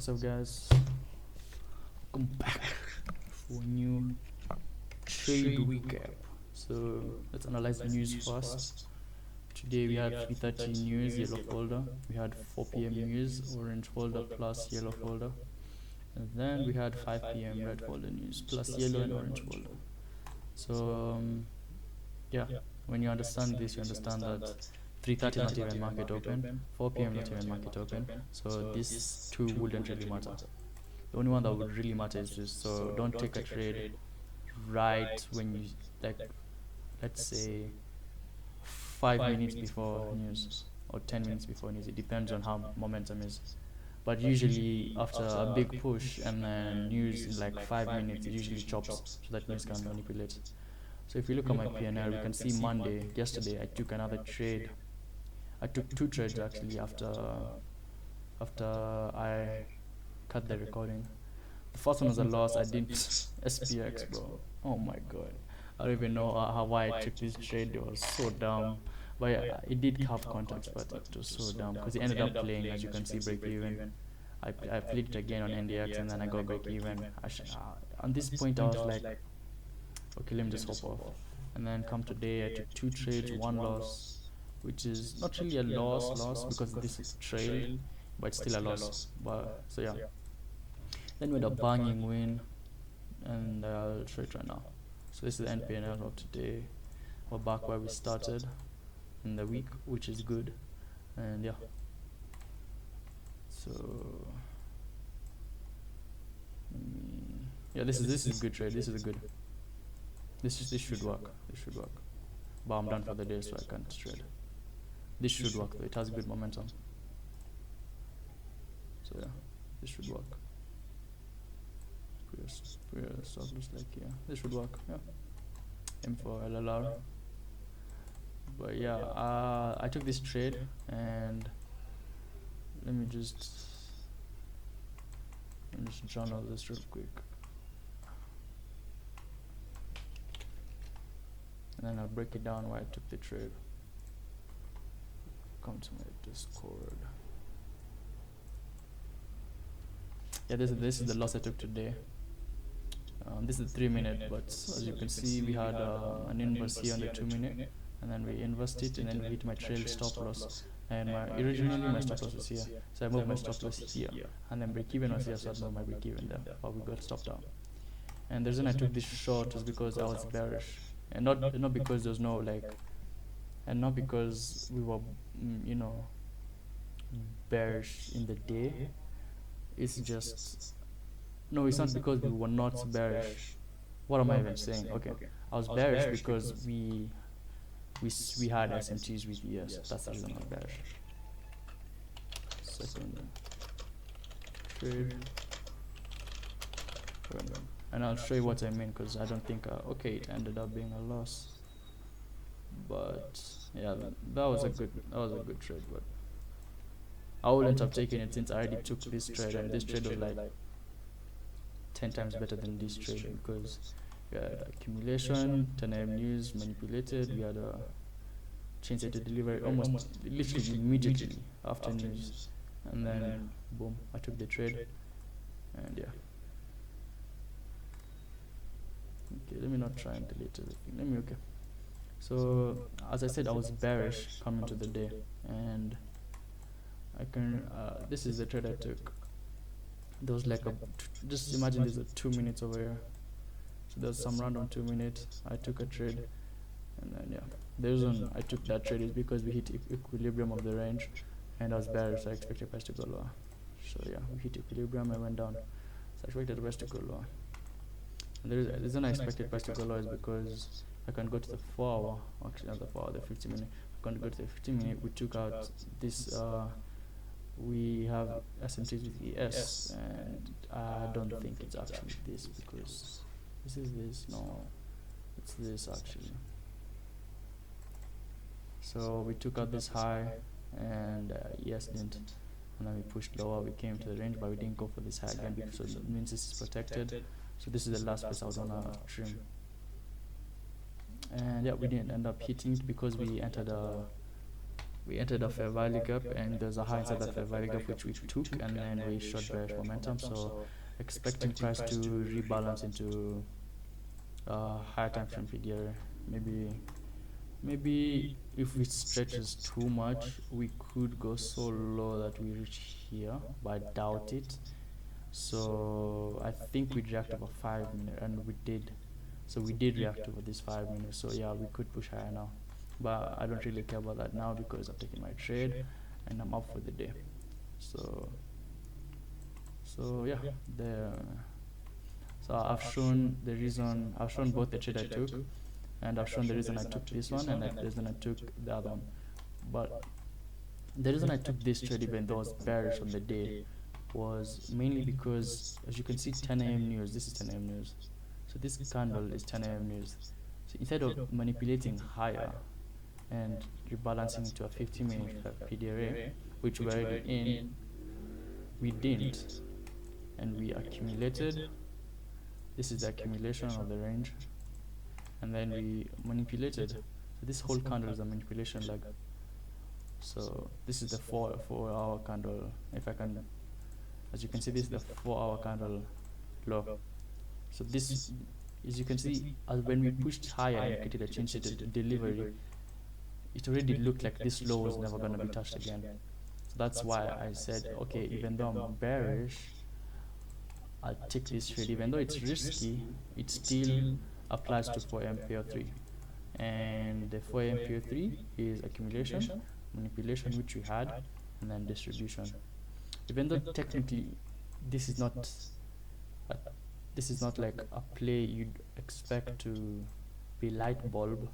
What's up, guys? Welcome back for a new trade recap. So let's analyze the news first. Today we had 3:30 news, yellow folder. We had 4 p.m. news, orange folder plus yellow folder. And then we had 5 p.m. red folder news plus yellow and orange folder. So yeah, when you understand this, you understand that 3:30 not even market open, 4 p.m. not even market open. So these two wouldn't really matter. The only one that would really matter is this. So don't take a trade right when you, like, let's say 5 minutes before news or 10 minutes before news. It depends on how momentum is. But usually after a big push and then news in like 5 minutes, it usually chops so that news can manipulate. So if you look at my PNL, you can see Monday, yesterday, I took another trade. I took two trades actually after I cut the recording. The first one was a loss. I didn't SPX, bro. Oh my god. I don't even know why I took this trade. It was so dumb. But yeah, it did have contacts, but it was so dumb because it ended up playing, as you can see, break even. I played it again on NDX and then I got break even. On this point, I was like, okay, let me just hop off. And then come today, I took two trades, one loss, which is not really a loss because this is trail, but it's still a loss. But so yeah. Then with a banging win, and I'll show it right now. So this is the NPNL of today. We're back where we started in the week, which is good. And yeah. So yeah, this is good trade. This is good. This should work. This should work. But I'm done for the day, so I can't trade. This should work though. It has good momentum. So yeah, this should work. Previous stock looks like, yeah, this should work. Yeah, aim for LLR. But yeah, I took this trade and let me just journal this real quick, and then I'll break it down why I took the trade. Come to my Discord. Yeah, this is the loss I took today. This is 3 minute, but as you can see, we had an inverse here on the 2 minute, and then we inversed it, and then we hit my trail stop loss. And originally my stop loss was here, so I moved my stop loss here, and then break even was here, so I moved my break even there, but we got stopped down. And the reason I took this short was because I was bearish, and not because there's no and not because we were bearish in the day. It's just, no, it's not because we were not bearish. What am I even saying? Okay, I was bearish because we had SMTs with ES. That's the reason I was bearish. Second trade, and I'll show you what I mean, because I don't think okay, it ended up being a loss, but yeah, that was a good trade. But I wouldn't have taken it since I already took this trade, and this trade was like 10 times better than this trade because we had accumulation, 10 AM news manipulated, we had a chain set to delivery almost literally immediately after news, and then boom, I took the trade. And yeah, okay, let me not try and delete everything. Okay, so as I said, I was bearish coming to the day, and I can this is the trade I took. There was like just imagine there's a 2 minutes over here, so there's some random 2 minutes. I took a trade, and then yeah, the reason I took that trade is because we hit equilibrium of the range, and I was bearish, so I expected price to go lower. So yeah, we hit equilibrium and went down, so I expected the price to go lower. And the reason I expected price to go lower is because I can go to the 4 hour, actually not the 4 hour, the 50 minute. I can go to the 50 minute. We took out this we have SMTs with ES, and I don't think it's actually this, because this is this, no, it's this actually. So we took out this high, and ES didn't, and then we pushed lower, we came to the range, but we didn't go for this high again, because so that means this is protected. So this is the last place I was gonna trim, and yeah, we didn't end up hitting it because we entered a we entered a fair value gap, and there's a high inside that fair value gap which we took, and then we short bearish momentum. So expecting price to rebalance into higher time frame figure. Maybe if it stretches too much, we could go so low that we reach here, but I doubt it. So I think we'd react over 5 minutes, and we did. So we did react over this 5 minutes. So yeah, we could push higher now, but I don't really care about that now because I've taken my trade and I'm up for the day. So yeah, so I've shown the reason. I've shown both the trade I took, and I've shown the reason I took this one and the reason I took the other one. But the reason I took this trade, even though I was bearish on the day, was mainly because, as you can see, 10 a.m. news. This is 10 a.m. news. So this candle is 10 a.m. news. So instead of manipulating higher and rebalancing into a 50-minute PDRA, which we're already in, we didn't, and we accumulated. This is the accumulation of the range, and then we manipulated. So this whole candle is a manipulation leg. So this is the 4-hour candle. If I can, as you can see, this is the 4-hour candle low. So this, as you can see, as when we pushed higher and created a change to delivery, it already looked like this low was never going to be touched again. So that's why I said, okay, even though I'm bearish, I'll take this trade. Even though it's risky, it still applies to 4MPO3. And the 4MPO3 is accumulation, manipulation, which we had, and then distribution. Even though technically this is not like a play you'd expect to be light bulb,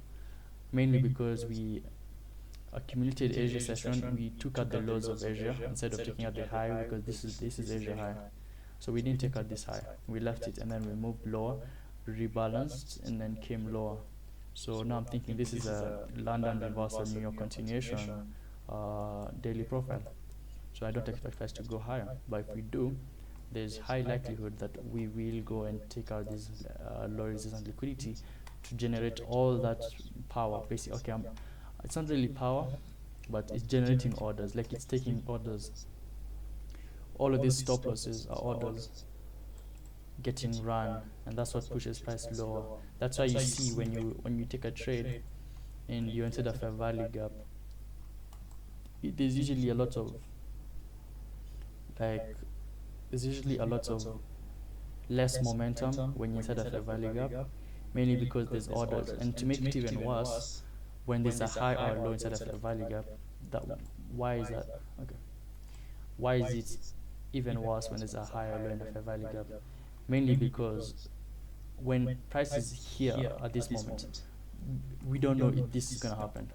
mainly because we accumulated Asia session. We took out the lows of Asia instead of taking out the high, because this is Asia high. So we didn't take out this high, we left it, and then we moved lower, rebalanced, and then came lower. So now I'm thinking this is a London reversal, New York continuation daily profile. So I don't expect price to go higher, but if we do, there's high likelihood that we will go and take out this low resistance liquidity to generate all that power. Basically, okay, it's not really power, but it's generating orders, like it's taking orders. All of these stop losses are orders getting run, and that's what pushes price lower. That's why you see when you take a trade and you enter the fair value gap, there's usually a lot of less momentum when you enter the fair value gap, mainly because there's orders. And to make it even worse, when there's a high or low inside the fair value gap, why is that? Okay, why is it even worse when there's a high or low in the fair value gap? Mainly because when price is here at this moment, we don't know if this is gonna happen.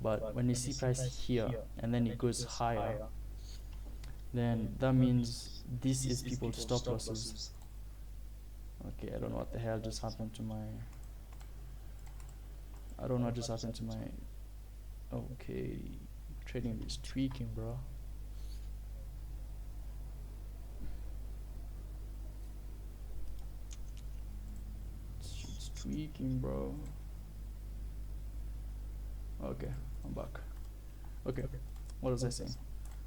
But when you see price here and then it goes higher, then that means this is people's stop losses. Okay, I don't know what the hell just happened to my, okay, trading is tweaking, bro. It's tweaking, bro. Okay, I'm back. Okay, what was I saying?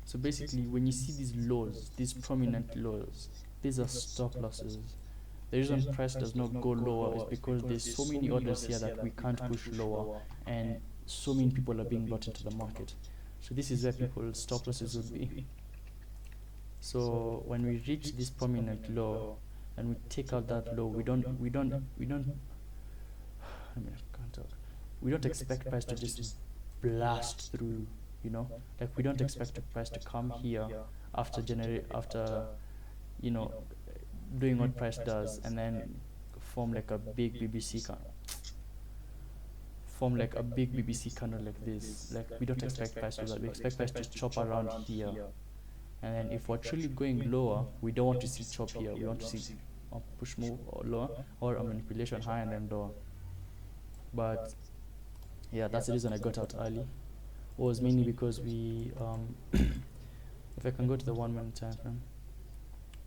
So basically, when you see these lows, these prominent lows, these are stop losses. The reason price does not go lower is because there's so many orders here that we can't push lower, and so many people are being brought into the market. So this is where people's stop losses would be. So when we reach this prominent low and we take out that low, we don't expect price to just blast through, you know, like we don't expect the price to come here after you know, doing what price does and then form like a big BBC candle like this. Like we don't expect price to do that. We expect price to chop around here, and then if we're truly going lower, we don't want to see chop here. We want to see a push move or lower, or a manipulation high and then lower. But yeah, that's the reason I got out early. Was mainly because we if I can go to the 1 minute time frame,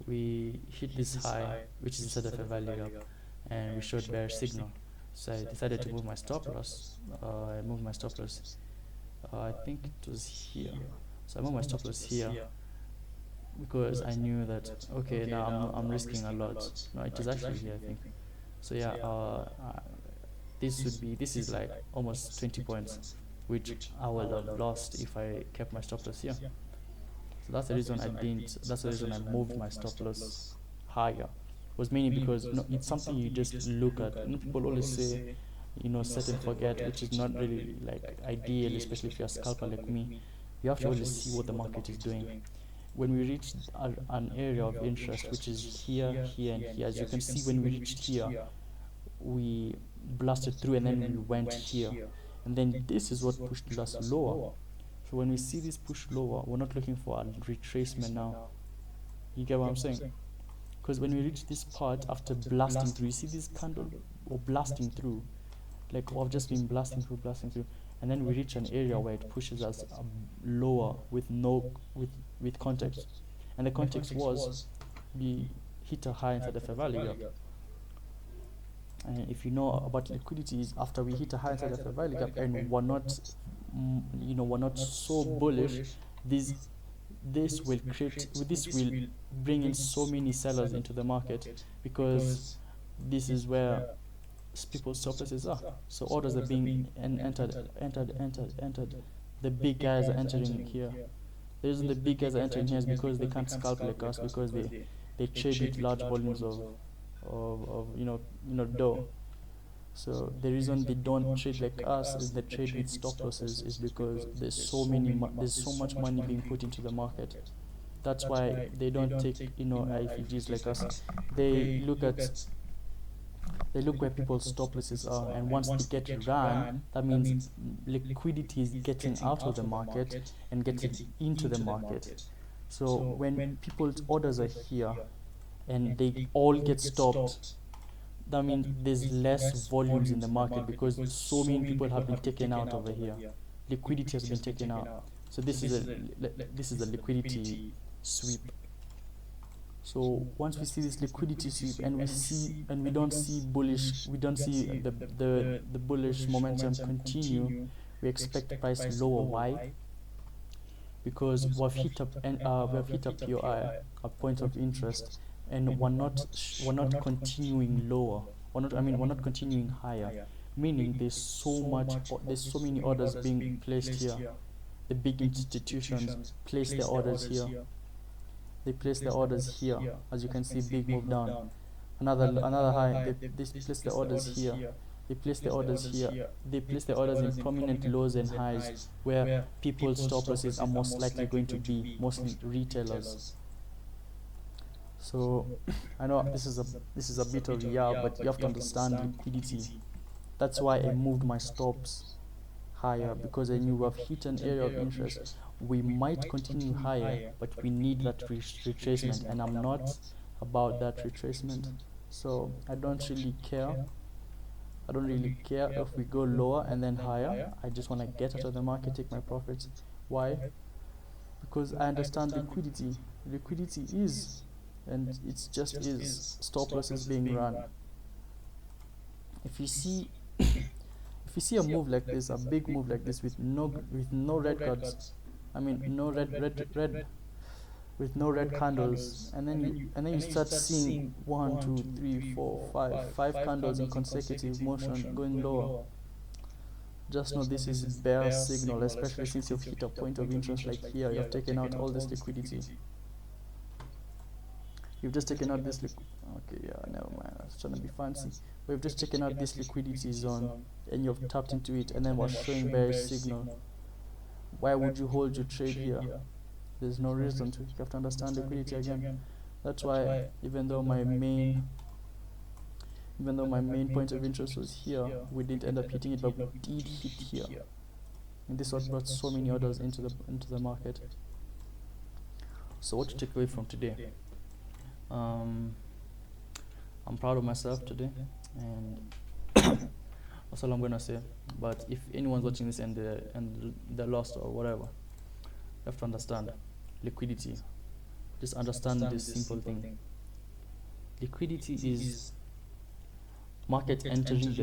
we hit this high, which is inside of a value gap, and we showed bearish signal. So I decided to move my stop loss. I moved my stop loss I think it was here. So I moved my stop loss here because I knew that okay, now I'm risking a lot. No, it is actually here, I think. So yeah, this is like almost 20 points, which I would have lost if I kept my stop loss here. So that's the reason I didn't. That's the reason I moved my stop loss higher. Was mainly because it's something you just look at. People always say, set and forget, which is not really like ideal, especially if you're a scalper like me. You have to always see what the market is doing. When we reached an area of interest, which is here, here, and here, as you can see, when we reached here, we blasted through and then we went here, and then this is what pushed us lower. So when we see this push lower, we're not looking for a retracement now. You get what I'm saying? Because when we reach this part after blasting through, you see this candle or blasting through, like I've just been blasting through, and then we reach an area where it pushes us lower with context, and the context was we hit a high inside the fair value gap. And if you know about liquidities, after we hit a high inside the fair value gap and we're not so bullish, this will bring in so many sellers into the market, because this is where people's stop losses are. So orders are being entered. The big guys are entering here. The reason the big guys are entering here is because they can't scalp like us, because they trade with large volumes of dough. So the reason they don't trade like us is they trade with stop losses, is because there's so much money being put into the market. That's why they don't take IFGs like us. They look where people's stop losses are, and once they get run, that means liquidity is getting out of the market and getting into the market. So when people's orders are here and they all get stopped, that means there's less volumes in the market, because so many people have been taken out over here. Liquidity has been taken out. So this is a liquidity sweep. So once we see this liquidity sweep and we don't see the bullish momentum continue, we expect price lower. Why? Because we've hit up POI, a point of interest, and we're not continuing lower. We're not continuing higher. Meaning there's so many orders being placed here. The big institutions place their orders here. They place their orders here. As you can see, big move down. Another high. They place their orders here. They place their orders here. They place their orders in prominent lows and highs, where people's stop losses are most likely going to be, mostly retailers. So I know this is a bit of but you have to understand liquidity. That's why I moved my stops higher, because I knew we've hit an area of interest. We might continue higher, but we need that retracement, and I'm not about that retracement. So I don't really care. If we go lower and then higher. I just want to get out of the market, take my profits. Why? Because I understand liquidity. Liquidity is, and it just is, stop losses being run. If you see a move like this, a big move like this, with no red cards, with no red candles, and then you start seeing 1, 2, 3, 4, 5 candles in consecutive motion going lower, just know this is bear signal, especially since you've hit a point of interest like here. You've taken out all this liquidity. You've just taken out this okay, yeah, never mind, I was trying to be fancy. We've just taken out this liquidity zone and you've tapped into it, and then we're showing bearish signal. Why would you hold your trade here? There's no reason to. You have to understand liquidity again. That's why even though my main point of interest was here, we didn't end up hitting it, but we did hit here. And this is what brought so many orders into the market. So what to take away from today? I'm proud of myself today, and that's all I'm gonna say. But if anyone's watching this and they're lost or whatever, you have to understand liquidity. Just understand this simple thing. Liquidity is market entering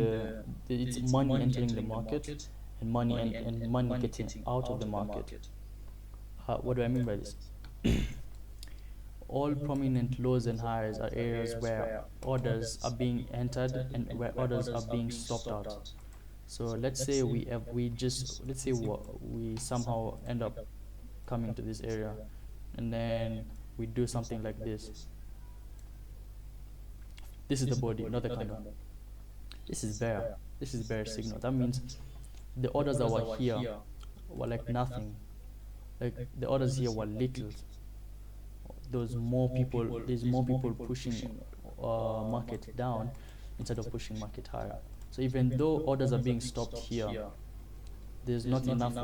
it's money entering the market, and money getting out of the market. What do I mean by this? All prominent lows and highs are areas where orders are being entered and where orders are being stopped out. So let's say we somehow end up coming to this area, and then we do something like this. This is the body, not the candle. This is bear. This is bear signal. That means the orders that were here were like nothing. Like the orders here were little. There's more people pushing market down instead of pushing market higher. So even though orders are being stopped here, there's not enough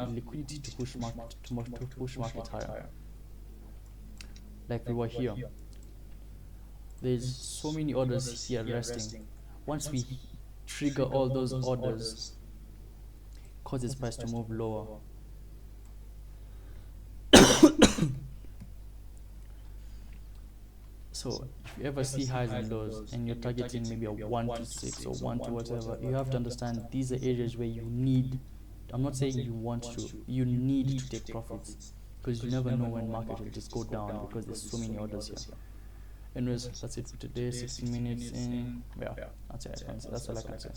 liquidity to push market higher. Like we were here. There's so many orders here resting. Once we trigger all those orders, causes price to move lower. So if you ever see highs and lows and you're targeting maybe a 1 to 6 or 1 to whatever, you have to understand these are areas where you need, I'm not saying you want to, you need to take profits, because you never know when market will just go down because there's so many orders here. Anyways, that's it for today. 16 minutes in. Yeah, that's it. That's all I can say.